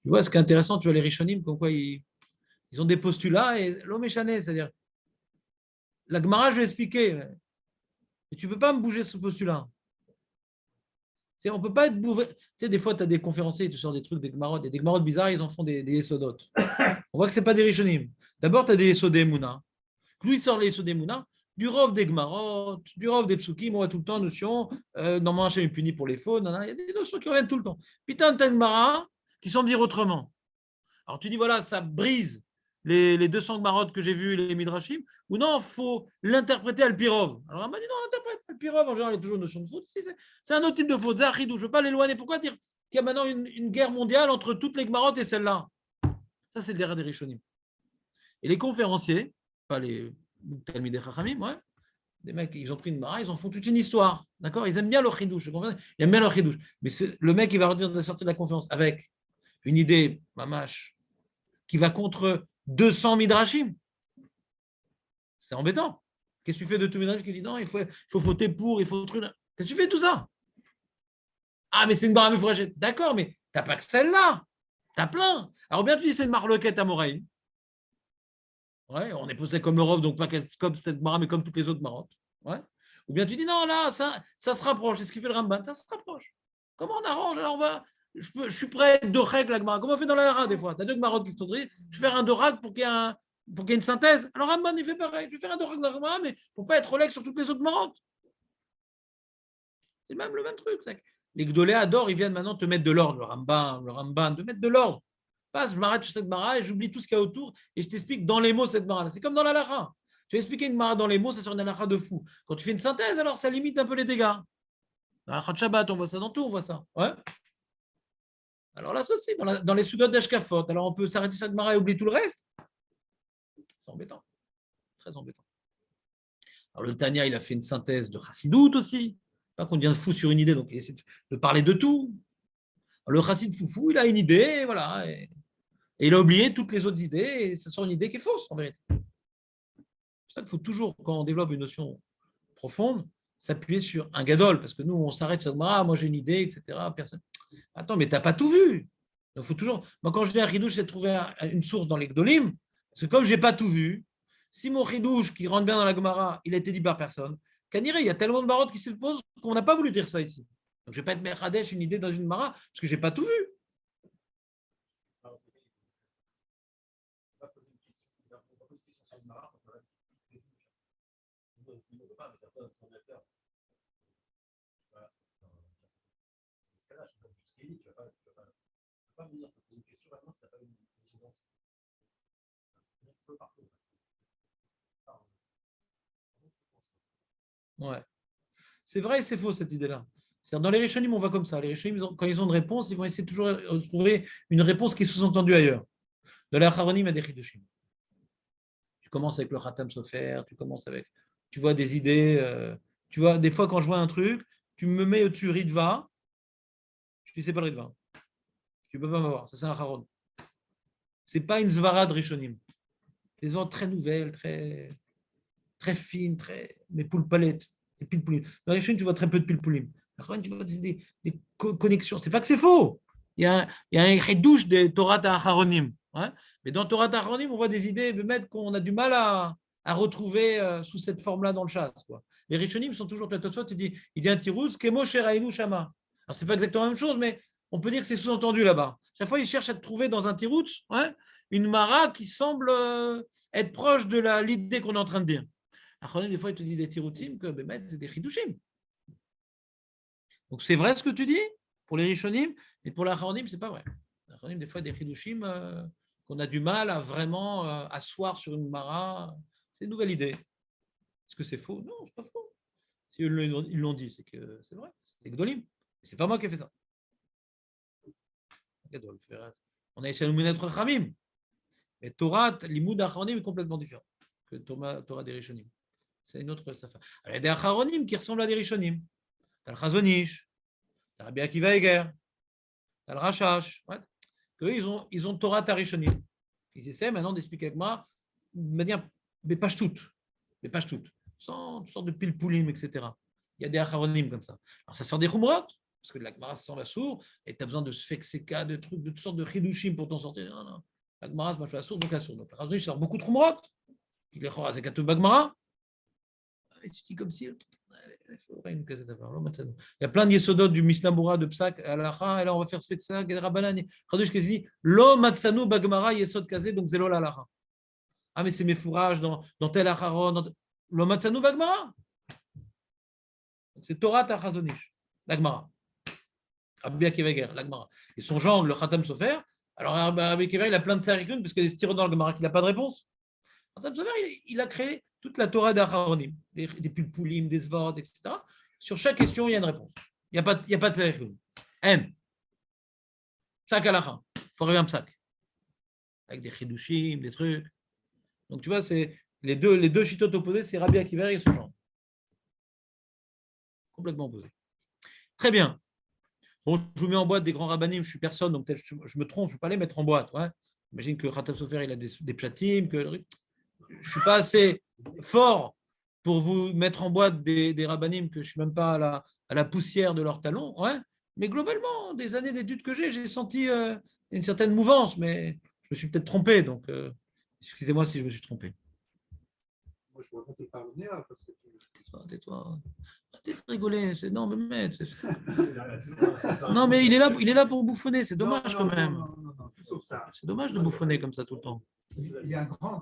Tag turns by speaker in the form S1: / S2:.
S1: Tu vois, ce qui est intéressant, tu vois, les Rishonim, comme quoi ils ont des postulats et l'homme est chané, c'est-à-dire, la Gemara, je vais expliquer, mais tu ne peux pas me bouger ce postulat. On ne peut pas être bouvé. Tu sais, des fois, tu as des conférenciers, tu sors des trucs, des Gemarot, et des Gemarot bizarres, ils en font des Yesodotes. On voit que ce n'est pas des Rishonim. D'abord, tu as des Yesodé Mouna. Lui, il sort les Yesodé Mouna, du Rov des Gemarot, du Rov des Psukim, on voit tout le temps notion, normalement, Hachem est puni pour les faux, il y a des notions qui reviennent tout le temps. Puis tu as un Gemara qui semble dire autrement. Alors tu dis, voilà, ça brise les 200 marottes que j'ai vues, les Midrashim, ou non, il faut l'interpréter à l'Pirov. Alors on m'a dit, non, l'interpréter à l'Pirov, en général, il y a toujours une notion de faute. C'est un autre type de faute, Zahidou, je ne veux pas l'éloigner. Pourquoi dire qu'il y a maintenant une guerre mondiale entre toutes les marottes et celle-là? Ça, c'est le derrière des Rishonim. Et les conférenciers, pas les Talmidei Chachamim, ouais, des mecs, ils ont pris une mara, ils en font toute une histoire. D'accord. Ils aiment bien le chidouche. Ils aiment bien le chidouche. Mais le mec, il va redire de sortir de la conférence avec une idée, mamache, qui va contre 200 midrashim. C'est embêtant. Qu'est-ce que tu fais de tout midrash qui dit non, il faut voter pour, il faut truc. Qu'est-ce que tu fais de tout ça? Ah, mais c'est une barre à me D'accord, mais tu n'as pas que celle-là. Tu as plein. Alors bien tu dis c'est une marloquette à Moraï. Ouais, on est posé comme le Rov, donc pas comme cette mara, mais comme toutes les autres marottes. Ouais. Ou bien tu dis non, là, ça se rapproche. C'est ce qui fait le Ramban, ça se rapproche. Comment on arrange? Alors on va. Je suis prêt à être dorek la Gemara. Comme on fait dans la Hara des fois. Tu as deux marottes qui sont triées. Je vais faire un dorek pour qu'il y ait une synthèse. Alors Ramban, il fait pareil. Je vais faire un dorek dans la Gemara, mais pour ne pas être Rolex sur toutes les autres marottes. C'est même le même truc. Les Gdolé adorent, ils viennent maintenant te mettre de l'ordre. Le Ramban, te mettre de l'ordre. Passe, je m'arrête sur cette mara et j'oublie tout ce qu'il y a autour et je t'explique dans les mots cette mara. C'est comme dans la lara. Tu vas expliquer une mara dans les mots, ça sort une lara de fou. Quand tu fais une synthèse, alors ça limite un peu les dégâts. Dans la Shabbat, on voit ça dans tout, on voit ça. Ouais. Alors là, ceci, dans les sugotes d'Ashkafot, alors on peut s'arrêter cette mara et oublier tout le reste. C'est embêtant. Très embêtant. Alors le Tania, il a fait une synthèse de Chassidout aussi. Pas qu'on devient fou sur une idée, donc il essaie de parler de tout. Alors, le Chassid foufou, il a une idée, voilà. Et il a oublié toutes les autres idées, et ça sort une idée qui est fausse, en vérité. C'est pour ça qu'il faut toujours, quand on développe une notion profonde, s'appuyer sur un gadol, parce que nous, on s'arrête sur ah, moi j'ai une idée, etc. Personne. Attends, mais tu n'as pas tout vu. Il faut toujours. Moi, quand je dis un chidouche, c'est de trouver une source dans les gdolim, parce que comme je n'ai pas tout vu, si mon chidouche qui rentre bien dans la Gemara, il a été dit par personne, il y a tellement de barottes qui se posent qu'on n'a pas voulu dire ça ici. Donc, je ne vais pas être Mechadesh une idée dans une Mara, parce que je n'ai pas tout vu. Ouais. C'est vrai et c'est faux cette idée-là. Dans les Rishonim, on va comme ça. Les Rishonim, quand ils ont une réponse, ils vont essayer toujours de trouver une réponse qui est sous-entendue ailleurs. Dans les Acharonim, il y a des Chidushim. Tu commences avec le Khatam Sofer, tu vois des idées. Tu vois, des fois, quand je vois un truc, tu me mets au-dessus Ritva, je dis c'est pas le Ritva. Tu peux pas m'avoir. Ça, c'est un Acharon. C'est pas une Zvara de Rishonim. Des ordres très nouvelles, très, très fines, mais poule palette. Des pile-poulim. Dans les Rishonim, tu vois très peu de pile-poulim. Tu vois des connexions. C'est pas que c'est faux. Il y a un redouche de Torah Acharonim. Hein, mais dans Torah Acharonim, on voit des idées qu'on a du mal à retrouver sous cette forme-là dans le chasse. Les Rishonim sont toujours, il dit un tirouz, Kemo Sherainu Shama. Alors, c'est pas exactement la même chose, mais on peut dire que c'est sous-entendu là-bas. Chaque fois, ils cherchent à trouver dans un tirouz une mara qui semble être proche de l'idée qu'on est en train de dire. Acharonim, des fois, ils te disent des tirouzim que c'est des chidushim. Donc, c'est vrai ce que tu dis pour les Rishonim, mais pour l'Acharonim, ce n'est pas vrai. L'Acharonim, des fois, des Chidushim qu'on a du mal à vraiment asseoir sur une mara. C'est une nouvelle idée. Est-ce que c'est faux? Non, ce n'est pas faux. Si ils l'ont dit, c'est que c'est vrai. C'est Gdolim. Ce n'est pas moi qui ai fait ça. On a essayé de nous mettre Khamim. Mais Torah, l'imoud Acharonim est complètement différent que Torah des Rishonim. C'est une autre affaire. Il y a des Acharonim qui ressemblent à des Rishonim. T'as le Chazonish, t'as Rabbi Akiva Eger, t'as le Rashash. Ouais. Ils ont Torah Tarishonim. Ils essaient maintenant d'expliquer avec moi de manière des pages toutes, sans toutes sortes de pile-poulim, etc. Il y a des acharonim comme ça. Alors ça sort des chumrot, parce que la Gemara sent la sourd, et tu as besoin de sfexeka, de trucs, de toutes sortes de chidushim pour t'en sortir. Non, non. La Gemara se marche la sourd, donc la sourd. Donc la Razonich sort beaucoup de tromrot. Il est chora, c'est qu'à tout Bagmara. Il suffit comme si. Il y a plein de yesodot du Mishnah Bura de Psak, Alacha, et là on va faire Sfetsa, Rabanan. Radush qui dit Lo Matsanu Bagmara Yesod Kazé, donc Zelo Alacha. Ah, mais c'est mes fourrages dans tel Acharon. Lo Matsanu Bagmara. C'est Torah Tachazonish, l'Agmara. Rabbi Akiva Ger, l'Agmara. Et son genre, le Khatam Sofer. Alors Rabbi Akiva, il a plein de sarikun parce qu'il y a des styros dans l'Agmara qu'il n'a pas de réponse. Khatam Sofer, il a créé toute la Torah d'Acharonim, des pulpulim, des svod, etc. Sur chaque question, il y a une réponse. Il n'y a pas de sarikun. N. Psak alacha. Il faut arriver à un psak. Avec des chidushim, des trucs. Donc tu vois, c'est les deux chitotes opposés, c'est Rabbi Akiva et ce genre. Complètement opposé. Très bien. Bon, je vous mets en boîte des grands rabbanim, je suis personne, donc peut-être je me trompe, je ne peux pas les mettre en boîte. Ouais. J'imagine que Khatam Sofer, il a des pshatim, que je ne suis pas assez fort pour vous mettre en boîte des rabbanim, que je ne suis même pas à la poussière de leurs talons. Ouais. Mais globalement, des années d'études que j'ai senti une certaine mouvance, mais je me suis peut-être trompé, donc excusez-moi si je me suis trompé.
S2: Moi, je pourrais compter par le nez, parce que
S1: Tais-toi. Arrêtez de rigoler. Non, mais non, mais il est là pour bouffonner. C'est dommage quand même.
S2: Non, tout sauf ça.
S1: C'est dommage de bouffonner comme ça tout le temps.
S2: Il y a un grand